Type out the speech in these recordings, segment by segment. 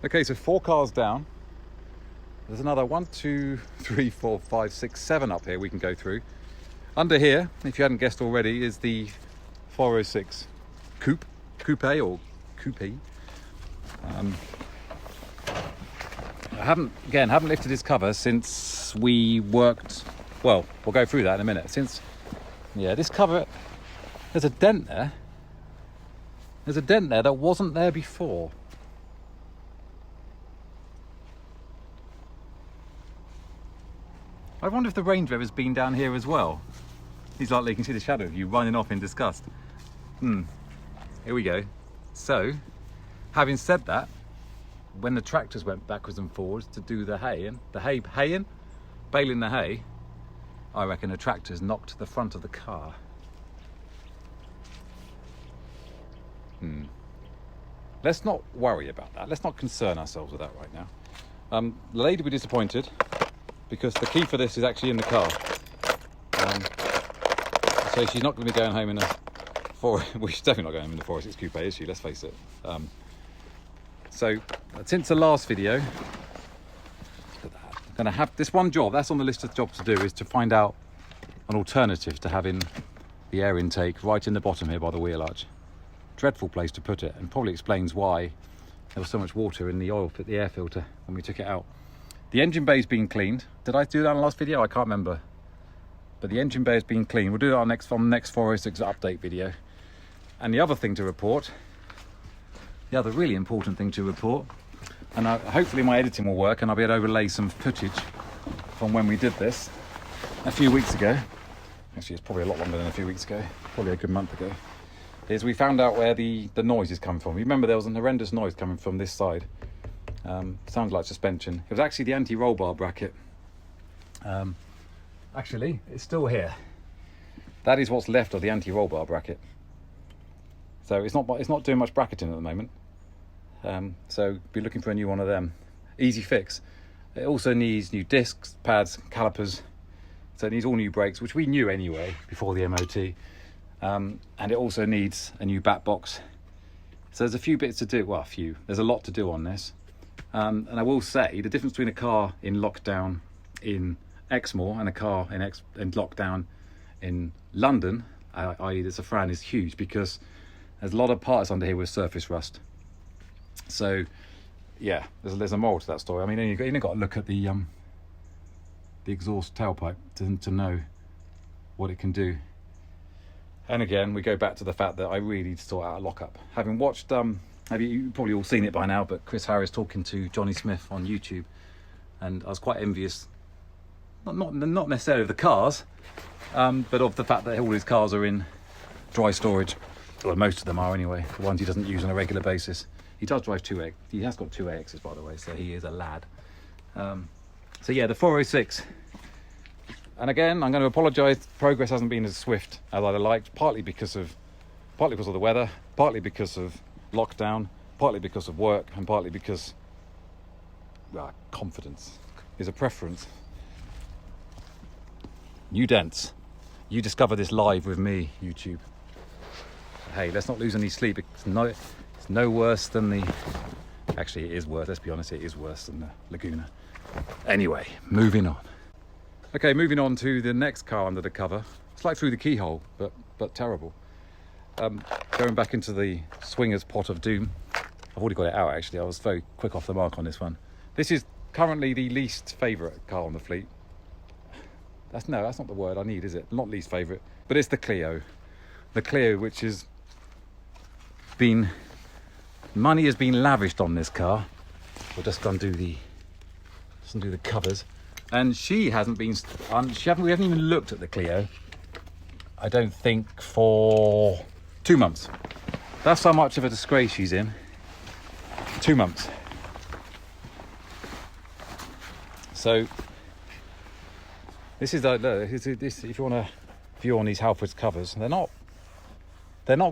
Okay, so 4 cars down. There's another 1, 2, 3, 4, 5, 6, 7 up here we can go through. Under here, if you hadn't guessed already, is the 406 Coupe or Coupe. I haven't lifted his cover since we worked. Well, we'll go through that in a minute. This cover, there's a dent there. There's a dent there that wasn't there before. I wonder if the Range Rover's been down here as well. He's like, you can see the shadow of you running off in disgust. Here we go. So, having said that, when the tractors went backwards and forwards to do the baling the hay, I reckon the tractors knocked the front of the car. Let's not worry about that. Let's not concern ourselves with that right now. The lady will be disappointed because the key for this is actually in the car. So she's not going to be going home in a well, she's definitely not going home in the 406 Coupe, is she? Let's face it. So since the last video, I'm going to have this one job. That's on the list of jobs to do, is to find out an alternative to having the air intake right in the bottom here by the wheel arch. Dreadful place to put it, and probably explains why there was so much water in the air filter when we took it out. The engine bay's been cleaned. Did I do that in the last video? I can't remember. But the engine bay has been cleaned. We'll do that on the next 406 update video. And the other thing to report, the other really important thing to report, and hopefully my editing will work and I'll be able to overlay some footage from when we did this a few weeks ago. Actually, it's probably a lot longer than a few weeks ago, probably a good month ago. Is we found out where the noise is coming from. You remember there was an horrendous noise coming from this side. Sounds like suspension. It was actually the anti-roll bar bracket. Actually, it's still here. That is what's left of the anti-roll bar bracket. So it's not doing much bracketing at the moment. So be looking for a new one of them. Easy fix. It also needs new discs, pads, calipers. So it needs all new brakes, which we knew anyway before the MOT. And it also needs a new back box. So there's a few bits to do. Well, there's a lot to do on this. And I will say the difference between a car in lockdown in Exmoor and a car in lockdown in London, i.e. the Safranes, is huge, because there's a lot of parts under here with surface rust. So yeah, there's a moral to that story. I mean, you've got to look at the exhaust tailpipe to know what it can do. And again, we go back to the fact that I really need to sort out a lockup. Having watched, you've probably all seen it by now, but Chris Harris talking to Johnny Smith on YouTube, and I was quite envious, not necessarily of the cars, but of the fact that all his cars are in dry storage. Well, most of them are anyway, the ones he doesn't use on a regular basis. He does drive he has got 2 AXs, by the way, so he is a lad. So yeah, the 406. And again, I'm going to apologise. Progress hasn't been as swift as I'd have liked, partly because of the weather, partly because of lockdown, partly because of work, and partly because confidence is a preference. New dents. You discover this live with me, YouTube. Hey, let's not lose any sleep. It's no worse than the... Actually, it is worse. Let's be honest, it is worse than the Laguna. Anyway, moving on. Okay, moving on to the next car under the cover. It's like through the keyhole, but terrible. Going back into the swinger's pot of doom. I've already got it out, actually. I was very quick off the mark on this one. This is currently the least favourite car on the fleet. That's not the word I need, is it? Not least favourite, but it's the Clio. The Clio, which has been... Money has been lavished on this car. We'll just undo the covers. And we haven't even looked at the Clio, I don't think, for 2 months. That's how much of a disgrace she's in. 2 months. So this is if you want to view on these Halfords covers, they're not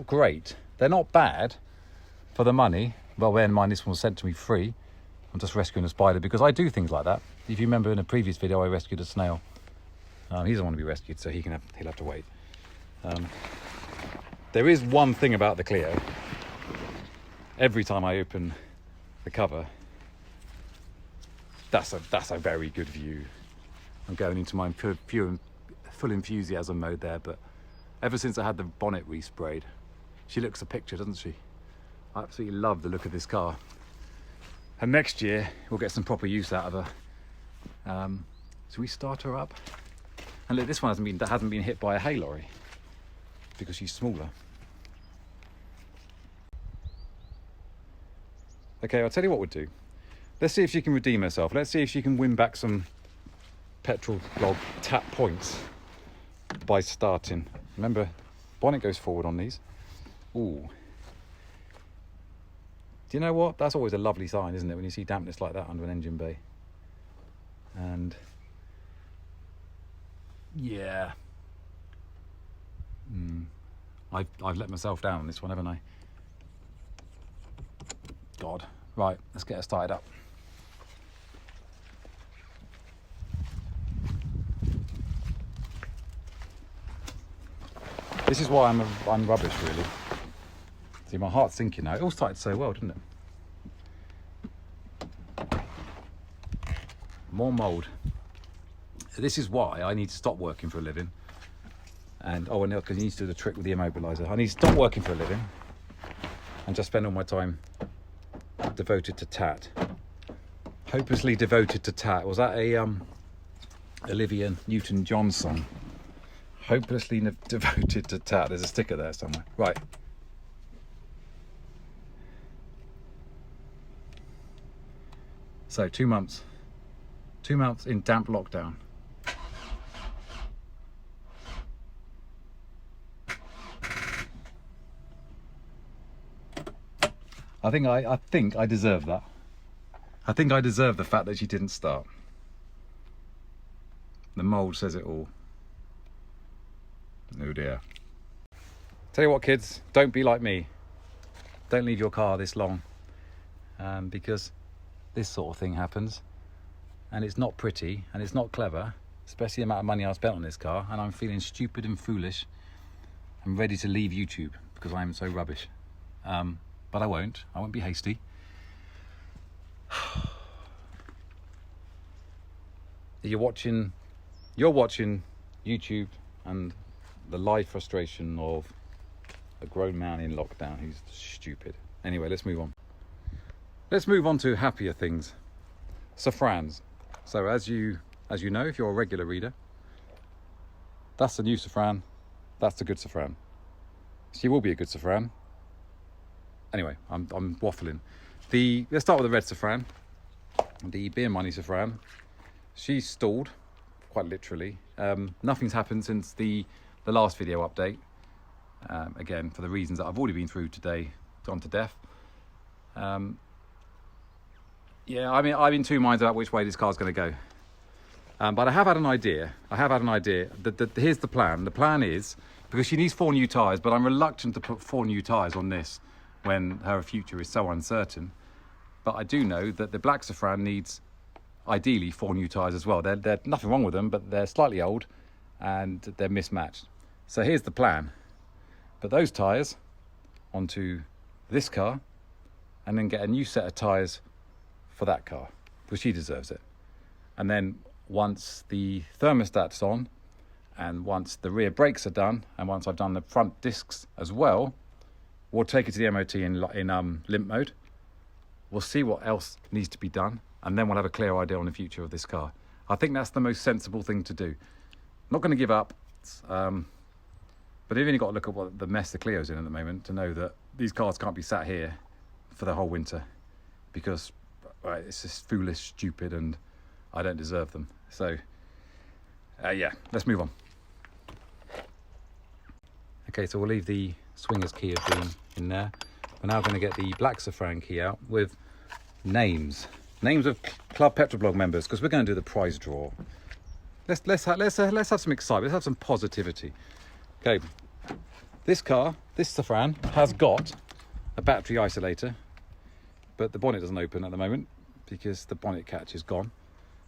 great. They're not bad for the money. Well, bear in mind this one was sent to me free. I'm just rescuing a spider because I do things like that. If you remember in a previous video, I rescued a snail. He doesn't want to be rescued, so he'll have to wait. There is one thing about the Clio. Every time I open the cover, That's a very good view. I'm going into my full enthusiasm mode there, but ever since I had the bonnet resprayed, she looks a picture, doesn't she? I absolutely love the look of this car. And next year we'll get some proper use out of her. So we start her up, and look, this one hasn't been hit by a hay lorry because she's smaller. Okay, I'll tell you what we'll do. Let's see if she can redeem herself. Let's see if she can win back some PetrolBlog tap points by starting. Remember, bonnet goes forward on these. Ooh. Do you know what? That's always a lovely sign, isn't it, when you see dampness like that under an engine bay? And yeah, I've let myself down on this one, haven't I? God. Right, let's get her started up. This is why I'm rubbish, really. See, my heart's sinking now. It all started so well, didn't it? More mould. This is why I need to stop working for a living. And because he needs to do the trick with the immobiliser. I need to stop working for a living and just spend all my time devoted to tat. Hopelessly devoted to tat. Was that a Olivia Newton-John song? Hopelessly devoted to tat. There's a sticker there somewhere. Right. So 2 months. 2 months in damp lockdown. I think I deserve that. I think I deserve the fact that she didn't start. The mould says it all. Oh dear. Tell you what, kids, don't be like me. Don't leave your car this long, because this sort of thing happens, and it's not pretty and it's not clever, especially the amount of money I spent on this car, and I'm feeling stupid and foolish. I'm ready to leave YouTube because I'm so rubbish. But I won't be hasty. You're watching YouTube and the live frustration of a grown man in lockdown who's stupid. Anyway, let's move on. Let's move on to happier things. Safranes. So as you know, if you're a regular reader, that's the new Safrane. That's the good Safrane. She will be a good Safrane. Anyway, I'm waffling. Let's start with the red Safrane, the beer money Safrane. She's stalled, quite literally. Nothing's happened since the last video update. Again, for the reasons that I've already been through today, gone to death. Yeah, I mean, I'm in two minds about which way this car's going to go. But I have had an idea. Here's the plan. The plan is, because she needs 4 new tyres, but I'm reluctant to put 4 new tyres on this when her future is so uncertain. But I do know that the black Safrane needs, ideally, 4 new tyres as well. They're nothing wrong with them, but they're slightly old and they're mismatched. So here's the plan. Put those tyres onto this car and then get a new set of tyres for that car, because she deserves it. And then once the thermostat's on, and once the rear brakes are done, and once I've done the front discs as well, we'll take it to the MOT in limp mode. We'll see what else needs to be done, and then we'll have a clear idea on the future of this car. I think that's the most sensible thing to do. Not going to give up, but you've only got to look at what the mess the Clio's in at the moment to know that these cars can't be sat here for the whole winter, because it's just foolish, stupid, and I don't deserve them. So, yeah, let's move on. Okay, so we'll leave the swingers key of being in there. We're now going to get the black Safrane key out with names of Club PetrolBlog members, because we're going to do the prize draw. Let's have some excitement. Let's have some positivity. Okay, this Safrane has got a battery isolator, but the bonnet doesn't open at the moment because the bonnet catch is gone.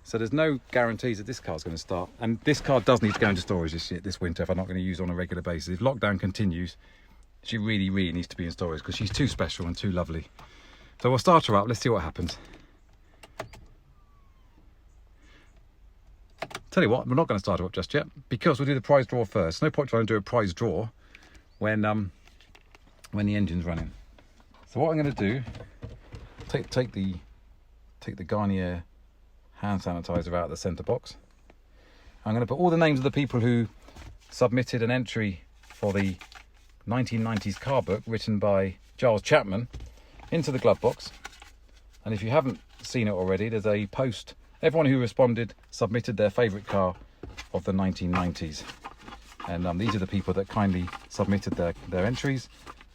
So there's no guarantees that this car's going to start. And this car does need to go into storage this winter if I'm not going to use it on a regular basis. If lockdown continues, she really, really needs to be in storage because she's too special and too lovely. So we'll start her up. Let's see what happens. Tell you what, we're not going to start her up just yet because we'll do the prize draw first. No point trying to do a prize draw when the engine's running. So what I'm going to do, take the Garnier hand sanitizer out of the centre box. I'm going to put all the names of the people who submitted an entry for the 1990s car book written by Giles Chapman into the glove box. And if you haven't seen it already, there's a post. Everyone who responded submitted their favourite car of the 1990s. And these are the people that kindly submitted their entries,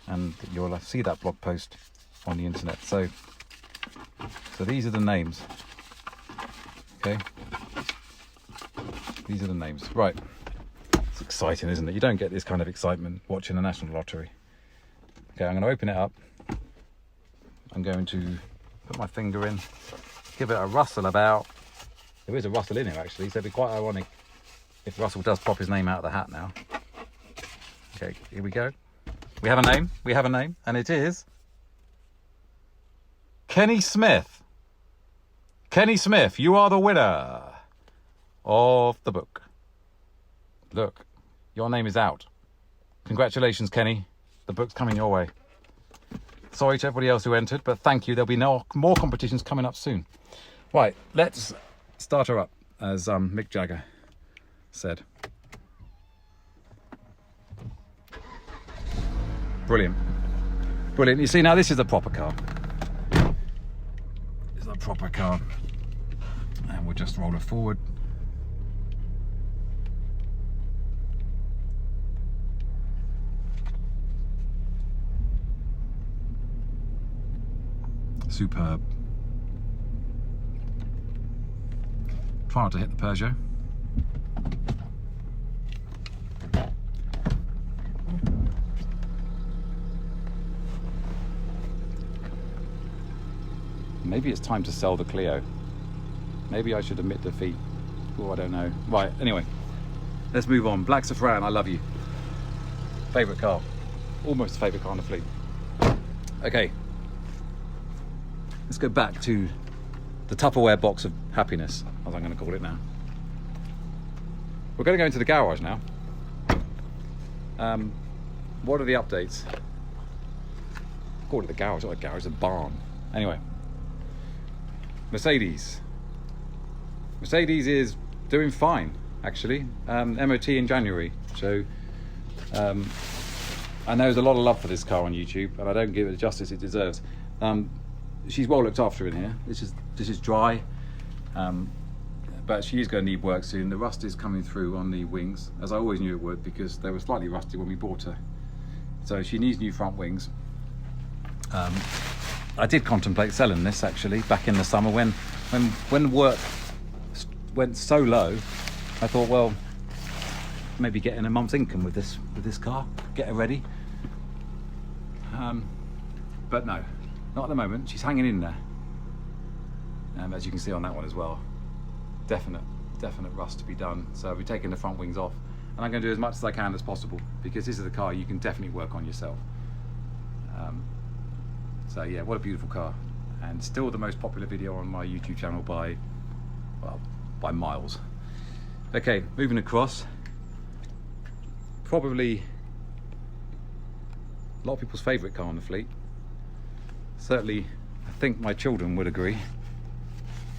and you'll see that blog post on the internet. So these are the names. Okay, these are the names. Right, it's exciting, isn't it? You don't get this kind of excitement watching the National Lottery. Okay, I'm going to open it up. I'm going to put my finger in, give it a rustle about. There is a rustle in here actually, so it'd be quite ironic if Russell does pop his name out of the hat now. Okay, here we go. We have a name, and it is Kenny Smith. Kenny Smith, you are the winner of the book. Look, your name is out. Congratulations, Kenny. The book's coming your way. Sorry to everybody else who entered, but thank you. There'll be more competitions coming up soon. Right, let's start her up, as Mick Jagger said. Brilliant. Brilliant. You see, now this is a proper car. This is a proper car. And we'll just roll her forward. Superb. Try not to hit the Peugeot. Maybe it's time to sell the Clio. Maybe I should admit defeat. Oh, I don't know. Right, anyway, let's move on. Black Safrane, I love you. Favourite car. Almost favourite car in the fleet. Okay. Let's go back to the Tupperware box of happiness, as I'm going to call it now. We're going to go into the garage now. What are the updates? Call it the garage, not a garage, a barn. Anyway. Mercedes is doing fine, actually. MOT in January, so I know there's a lot of love for this car on YouTube, and I don't give it the justice it deserves. She's well looked after in here. This is dry, but she is going to need work soon. The rust is coming through on the wings, as I always knew it would, because they were slightly rusty when we bought her. So she needs new front wings. I did contemplate selling this actually back in the summer when work went so low. I thought, well, maybe getting a month's income with this car, get her ready. But no, not at the moment. She's hanging in there, as you can see on that one as well. Definite rust to be done. So I'll be taking the front wings off, and I'm going to do as much as I can as possible, because this is a car you can definitely work on yourself. So yeah, what a beautiful car, and still the most popular video on my YouTube channel by miles. Okay, moving across. Probably a lot of people's favourite car in the fleet. Certainly, I think my children would agree.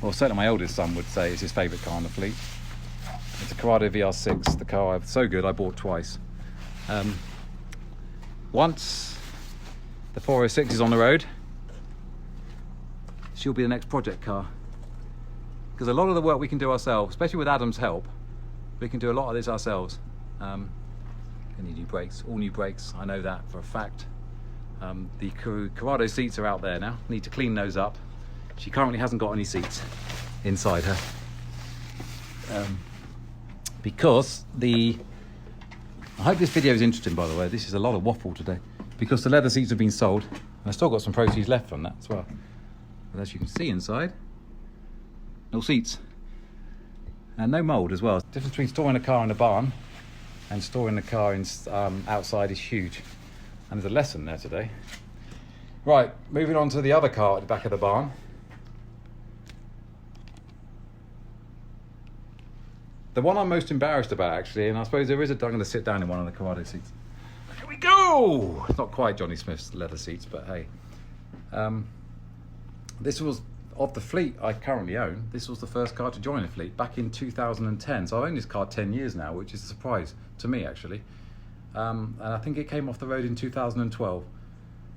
Well, certainly my eldest son would say it's his favourite car in the fleet. It's a Corrado VR6, the car so good I bought twice. Once the 406 is on the road, she'll be the next project car. Because a lot of the work we can do ourselves, especially with Adam's help, we can do a lot of this ourselves. I need new brakes, all new brakes, I know that for a fact. The Corrado seats are out there now, need to clean those up. She currently hasn't got any seats inside her. Because I hope this video is interesting, by the way. This is a lot of waffle today. Because the leather seats have been sold, and I've still got some proceeds left from that as well. But as you can see inside, no seats. And no mould as well. The difference between storing a car in a barn and storing the car outside is huge. And there's a lesson there today. Right, moving on to the other car at the back of the barn. The one I'm most embarrassed about, actually, and I suppose I'm going to sit down in one of the Corrado seats. Here we go! It's not quite Johnny Smith's leather seats, but hey. This was, of the fleet I currently own, this was the first car to join the fleet back in 2010. So I've owned this car 10 years now, which is a surprise to me, actually. And I think it came off the road in 2012.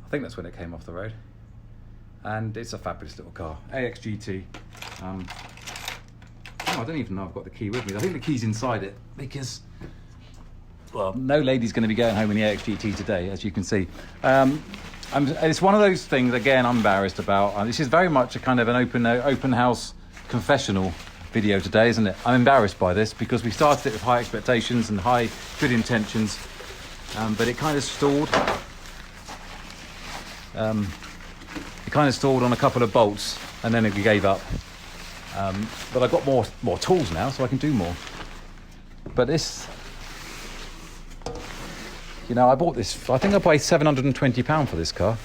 I think that's when it came off the road. And it's a fabulous little car. AX GT. I don't even know I've got the key with me. I think the key's inside it because, well, no lady's going to be going home in the AX GT today, as you can see. It's one of those things, again, I'm embarrassed about. This is very much a kind of an open house confessional video today, isn't it? I'm embarrassed by this because we started it with high expectations and high good intentions, but it kind of stalled. It kind of stalled on a couple of bolts and then it gave up. But I've got more tools now, so I can do more. But this, you know, I bought this, I think I paid £720 for this car.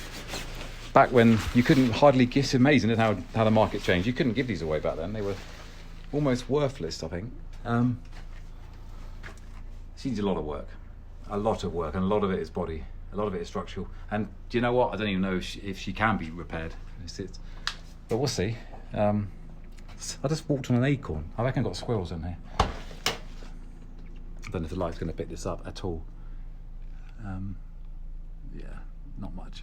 Back when you couldn't hardly get, it's amazing isn't it, how the market changed. You couldn't give these away back then. They were almost worthless, I think. She needs a lot of work, and a lot of it is body, a lot of it is structural. And do you know what? I don't even know if she can be repaired. But we'll see. I just walked on an acorn. I reckon I've got squirrels in here. I don't know if the light's going to pick this up at all. Yeah, not much.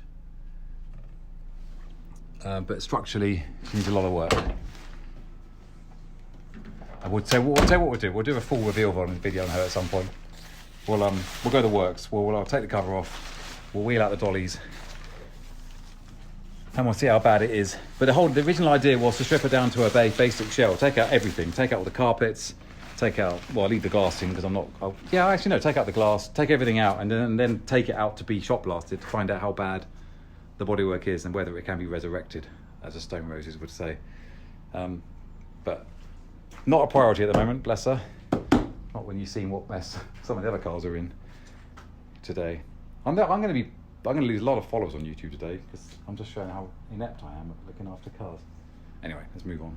But structurally, she needs a lot of work. I would say, we'll tell you what we'll do. We'll do a full reveal on the video on her at some point. We'll go to the works. I'll take the cover off. We'll wheel out the dollies. And we'll see how bad it is. But the original idea was to strip her down to her basic shell, take out everything, take out all the carpets, take out, well, I'll leave the glass in because I'm not, actually no, take out the glass, take everything out and then take it out to be shot blasted to find out how bad the bodywork is and whether it can be resurrected, as the Stone Roses would say. But not a priority at the moment, bless her. Not when you've seen what mess some of the other cars are in today. I'm going to lose a lot of followers on YouTube today because I'm just showing how inept I am at looking after cars. Anyway, let's move on.